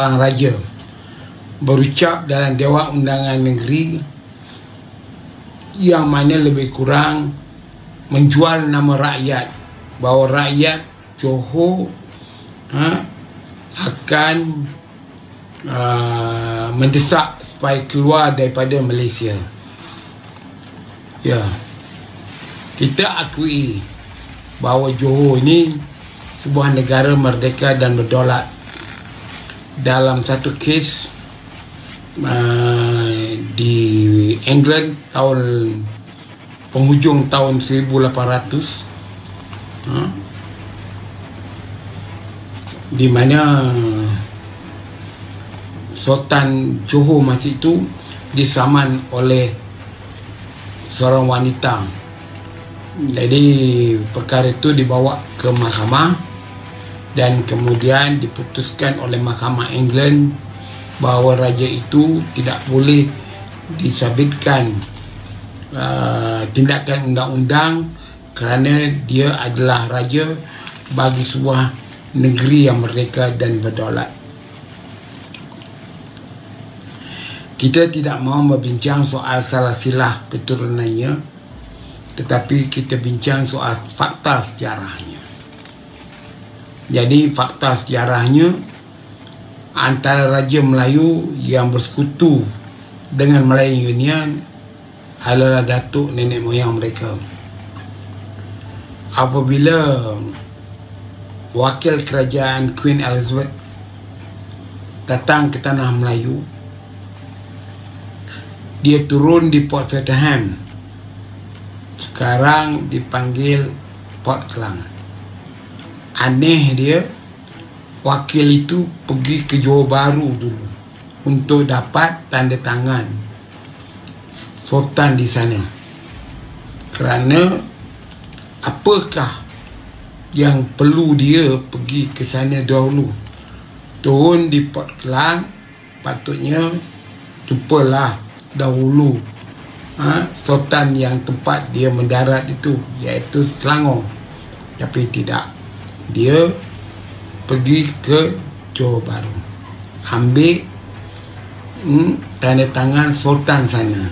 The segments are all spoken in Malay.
seorang raja berucap dalam Dewan Undangan Negeri yang mana lebih kurang menjual nama rakyat, bahawa rakyat Johor akan mendesak supaya keluar daripada Malaysia. Ya, kita akui bahawa Johor ini sebuah negara merdeka dan berdaulat. Dalam satu kes di England penghujung tahun 1800, di mana Sultan Johor masa itu disaman oleh seorang wanita. Jadi perkara itu dibawa ke mahkamah dan kemudian diputuskan oleh mahkamah England bahawa raja itu tidak boleh disabitkan tindakan undang-undang kerana dia adalah raja bagi sebuah negeri yang merdeka dan berdaulat. Kita tidak mahu berbincang soal salah silah keturunannya, tetapi kita bincang soal fakta sejarahnya. Jadi fakta sejarahnya, antara Raja Melayu yang bersekutu dengan Melayu Union adalah datuk nenek moyang mereka. Apabila wakil kerajaan Queen Elizabeth datang ke tanah Melayu, dia turun di Port Sydenham, sekarang dipanggil Port Klang. Aneh dia, wakil itu pergi ke Johor Bahru dulu untuk dapat tanda tangan Sultan di sana. Kerana apakah yang perlu dia pergi ke sana dahulu? Turun di Port Klang, patutnya jumpalah dahulu Sultan yang tempat dia mendarat itu, iaitu Selangor. Tapi tidak, dia pergi ke Johor Bahru, ambil tanda tangan Sultan sana.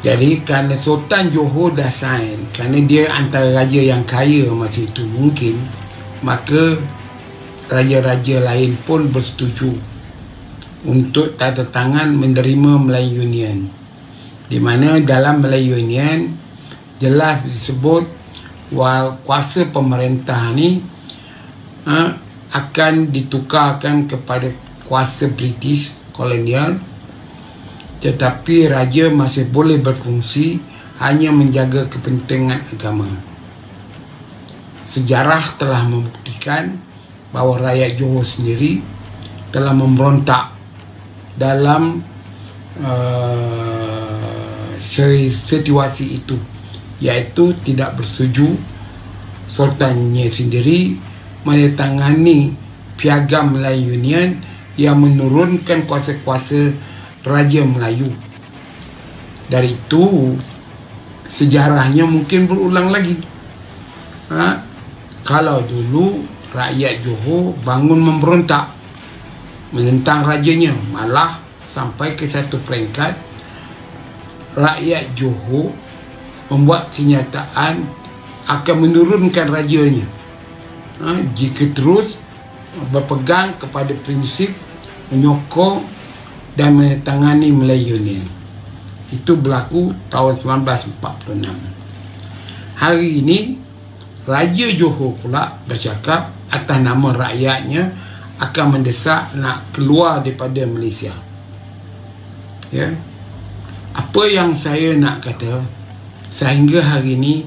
Jadi kerana Sultan Johor dah sign, kerana dia antara raja yang kaya masa itu mungkin, maka raja-raja lain pun bersetuju untuk tanda tangan menerima Melayu Union, di mana dalam Melayu Union jelas disebut kuasa pemerintah ni akan ditukarkan kepada kuasa British kolonial, tetapi raja masih boleh berfungsi hanya menjaga kepentingan agama. Sejarah telah membuktikan bahawa rakyat Johor sendiri telah memberontak dalam situasi itu, iaitu tidak bersetuju Sultannya sendiri menandatangani Piagam Melayu Union yang menurunkan kuasa-kuasa Raja Melayu. Dari itu sejarahnya mungkin berulang lagi. Kalau dulu rakyat Johor bangun memberontak menentang rajanya, malah sampai ke satu peringkat rakyat Johor membuat kenyataan akan menurunkan rajanya jika terus berpegang kepada prinsip menyokong dan menandatangani Melayu Union. Itu berlaku tahun 1946. Hari ini Raja Johor pula bercakap atas nama rakyatnya akan mendesak nak keluar daripada Malaysia. Ya. Apa yang saya nak kata, sehingga hari ini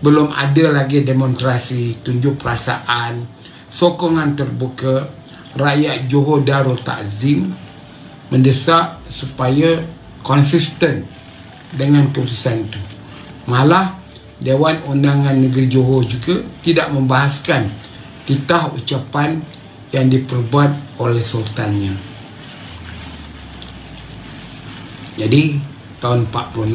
belum ada lagi demonstrasi, tunjuk perasaan, sokongan terbuka rakyat Johor Darul Ta'zim mendesak supaya konsisten dengan keputusan itu. Malah Dewan Undangan Negeri Johor juga tidak membahaskan titah ucapan yang diperbuat oleh sultannya. Jadi tahun 46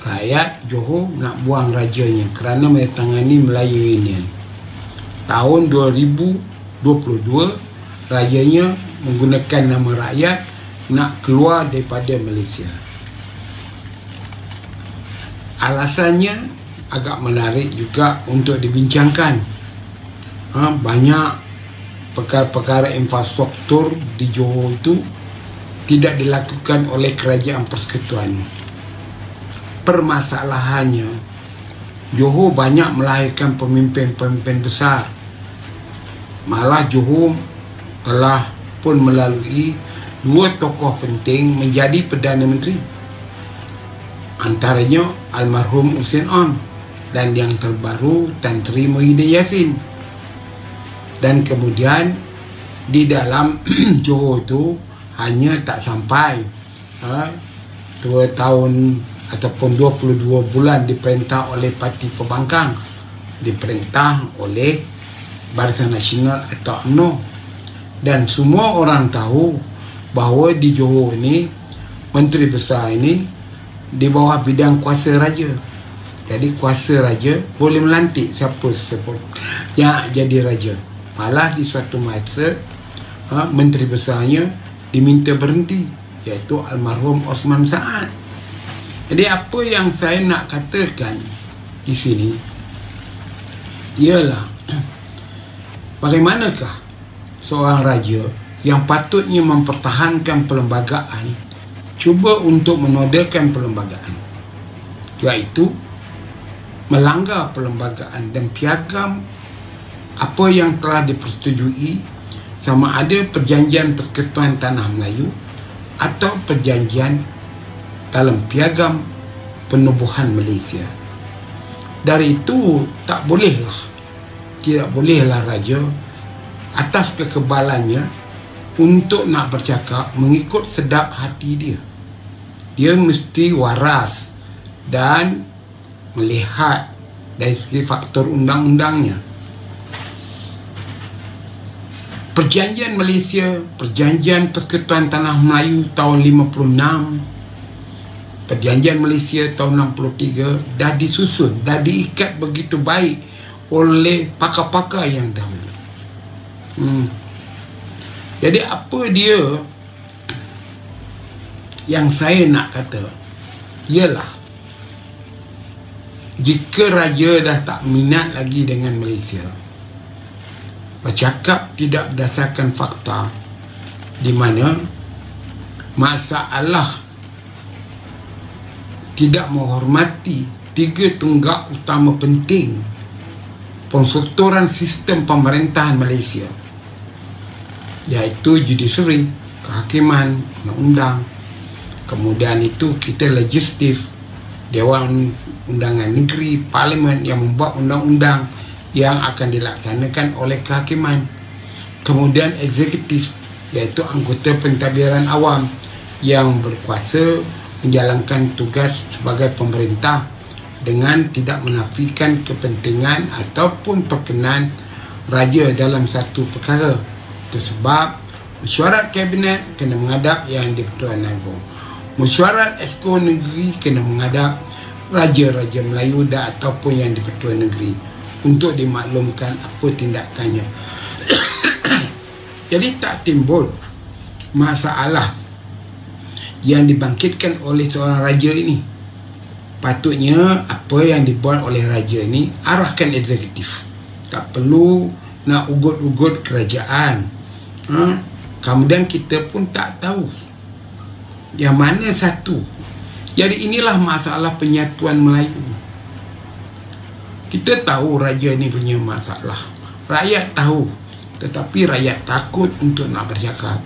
rakyat Johor nak buang rajanya kerana menandatangani Melayu Union. tahun 2022 rajanya menggunakan nama rakyat nak keluar daripada Malaysia. Alasannya agak menarik juga untuk dibincangkan. Banyak perkara-perkara infrastruktur di Johor itu tidak dilakukan oleh kerajaan persekutuan. Permasalahannya, Johor banyak melahirkan pemimpin-pemimpin besar. Malah Johor telah pun melalui 2 tokoh penting menjadi Perdana Menteri. Antaranya almarhum Hussein Onn dan yang terbaru Tan Sri Muhyiddin Yassin. Dan kemudian di dalam Johor itu hanya tak sampai 2 tahun ataupun 22 bulan diperintah oleh Parti Pembangkang, diperintah oleh Barisan Nasional atau UMNO. Dan semua orang tahu bahawa di Johor ini Menteri Besar ini di bawah bidang kuasa raja. Jadi kuasa raja boleh melantik siapa yang jadi raja. Malah di suatu masa Menteri Besarnya diminta berhenti, iaitu almarhum Osman Saad. Jadi apa yang saya nak katakan di sini ialah bagaimanakah seorang raja yang patutnya mempertahankan perlembagaan cuba untuk menodaikan perlembagaan, iaitu melanggar perlembagaan dan piagam apa yang telah dipersetujui, sama ada perjanjian Persekutuan Tanah Melayu atau perjanjian dalam piagam penubuhan Malaysia. Dari itu tidak bolehlah raja atas kekebalannya untuk nak bercakap mengikut sedap hati dia. Dia mesti waras dan melihat dari segi faktor undang-undangnya. Perjanjian Malaysia, Perjanjian Persekutuan Tanah Melayu tahun 56, Perjanjian Malaysia tahun 63 dah disusun, dah diikat begitu baik oleh pakar-pakar yang dahulu. Jadi apa dia yang saya nak kata ialah, jika raja dah tak minat lagi dengan Malaysia, bercakap tidak berdasarkan fakta, di mana masalah tidak menghormati 3 tunggak utama penting penstrukturan sistem pemerintahan Malaysia, iaitu judiciary, kehakiman, undang-undang. Kemudian itu kita legislatif, Dewan Undangan Negeri, Parlimen yang membuat undang-undang yang akan dilaksanakan oleh kehakiman. Kemudian eksekutif, iaitu anggota pentadbiran awam yang berkuasa menjalankan tugas sebagai pemerintah dengan tidak menafikan kepentingan ataupun perkenan raja dalam satu perkara. Itu sebab mesyuarat kabinet kena menghadap yang di-Pertuan Agong, mesyuarat Exco negeri kena menghadap raja-raja Melayu dan ataupun yang di-Pertuan Negeri untuk dimaklumkan apa tindakannya. Jadi tak timbul masalah yang dibangkitkan oleh seorang raja ini. Patutnya apa yang dibuat oleh raja ini arahkan eksekutif, tak perlu nak ugut-ugut kerajaan. Kemudian kita pun tak tahu yang mana satu. Jadi inilah masalah penyatuan Melayu. Kita tahu raja ni punya masalah, rakyat tahu, tetapi rakyat takut untuk nak bercakap.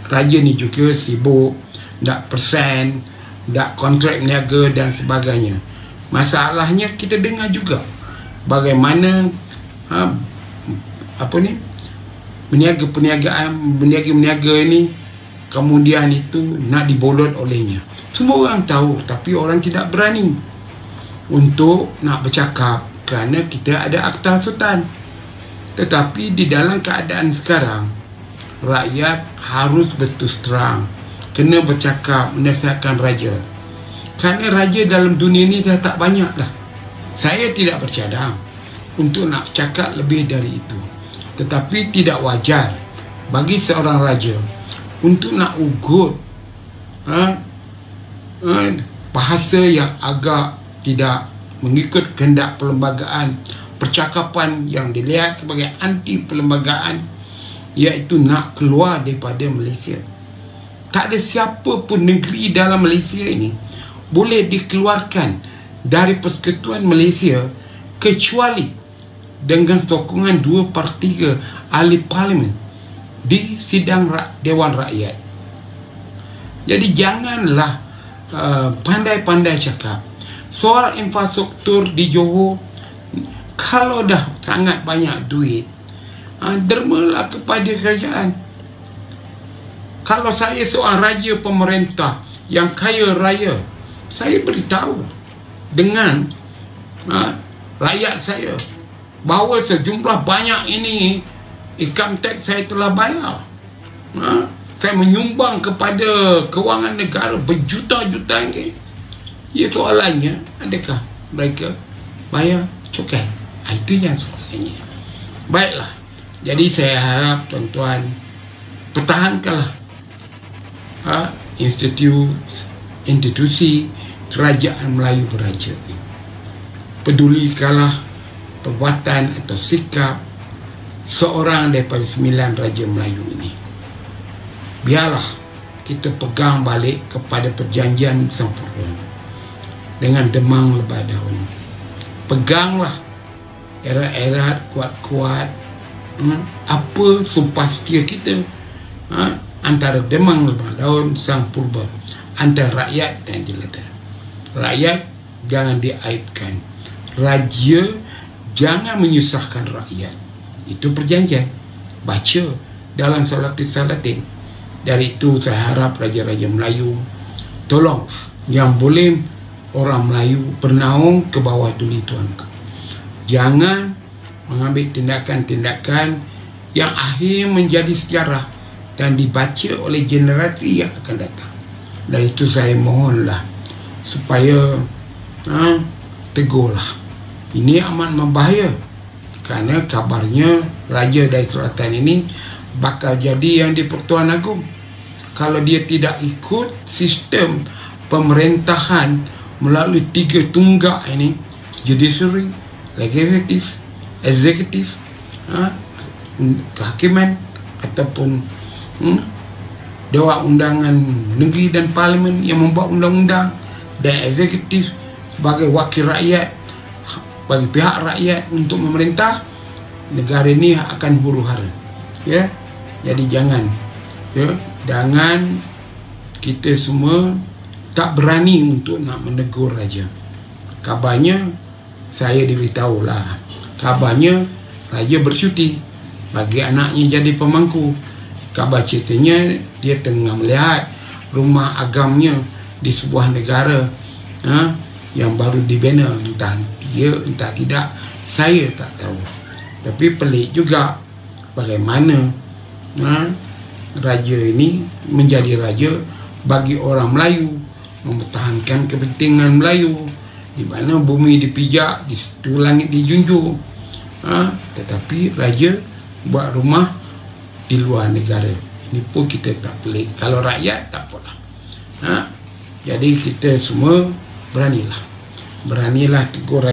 Raja ni juga sibuk, tak persen, tak kontrak niaga dan sebagainya. Masalahnya kita dengar juga bagaimana peniaga ini kemudian itu nak dibolot olehnya. Semua orang tahu, tapi orang tidak berani untuk nak bercakap kerana kita ada Akta Sultan. Tetapi di dalam keadaan sekarang, rakyat harus berterus terang, kena bercakap menasihatkan raja. Kerana raja dalam dunia ni dah tak banyak dah. Saya tidak bercadang, untuk nak cakap lebih dari itu. Tetapi tidak wajar bagi seorang raja untuk nak ugut bahasa yang agak tidak mengikut kehendak perlembagaan, percakapan yang dilihat sebagai anti perlembagaan, iaitu nak keluar daripada Malaysia. Tak ada siapa pun negeri dalam Malaysia ini boleh dikeluarkan dari Persekutuan Malaysia kecuali dengan sokongan 2/3 ahli parlimen di sidang Dewan Rakyat. Jadi janganlah pandai-pandai cakap soal infrastruktur di Johor. Kalau dah sangat banyak duit, dermalah kepada kerajaan. Kalau saya seorang raja pemerintah yang kaya raya, saya beritahu dengan rakyat saya bahawa sejumlah banyak ini income tax saya telah bayar. Saya menyumbang kepada kewangan negara berjuta-juta ringgit. Ya, soalannya, adakah mereka bayar cukai? Itu yang soalannya. Baiklah, jadi saya harap tuan-tuan pertahankanlah institusi Kerajaan Melayu Beraja ini. Pedulikanlah perbuatan atau sikap seorang daripada 9 Raja Melayu ini. Biarlah kita pegang balik kepada perjanjian sempurna dengan demang lebah daun. Peganglah erat-erat, kuat-kuat apa sumpah setia kita antara demang lebah daun sang purba, antara rakyat dan jelata. Rakyat jangan diaibkan, raja jangan menyusahkan rakyat. Itu perjanjian. Baca dalam Salatin. Dari itu saya harap raja-raja Melayu tolong yang boleh orang Melayu bernaung ke bawah duli tuanku. Jangan mengambil tindakan-tindakan yang akhir menjadi sejarah dan dibaca oleh generasi yang akan datang. Dan itu saya mohonlah supaya tegurlah. Ini amat membahaya kerana kabarnya raja dari selatan ini bakal jadi yang di Pertuan Agong. Kalau dia tidak ikut sistem pemerintahan melalui 3 tunggak ini, judiciary, legislatif, eksekutif, kehakiman ataupun Dewan Undangan Negeri dan Parlimen yang membuat undang-undang, dan eksekutif sebagai wakil rakyat bagi pihak rakyat untuk memerintah, negara ini akan huru-hara. Ya, jadi jangan kita semua tak berani untuk nak menegur raja. Kabarnya saya diberitahulah, kabarnya raja bercuti bagi anaknya jadi pemangku. Kabar ceritanya dia tengah melihat rumah agamnya di sebuah negara yang baru dibina. Entah dia, entah tidak, saya tak tahu. Tapi pelik juga bagaimana raja ini menjadi raja bagi orang Melayu, mempertahankan kepentingan Melayu, di mana bumi dipijak, di situ langit dijunjung. Tetapi raja buat rumah di luar negara. Ini pun kita tak pelik. Kalau rakyat tak apalah. Jadi kita semua beranilah tegur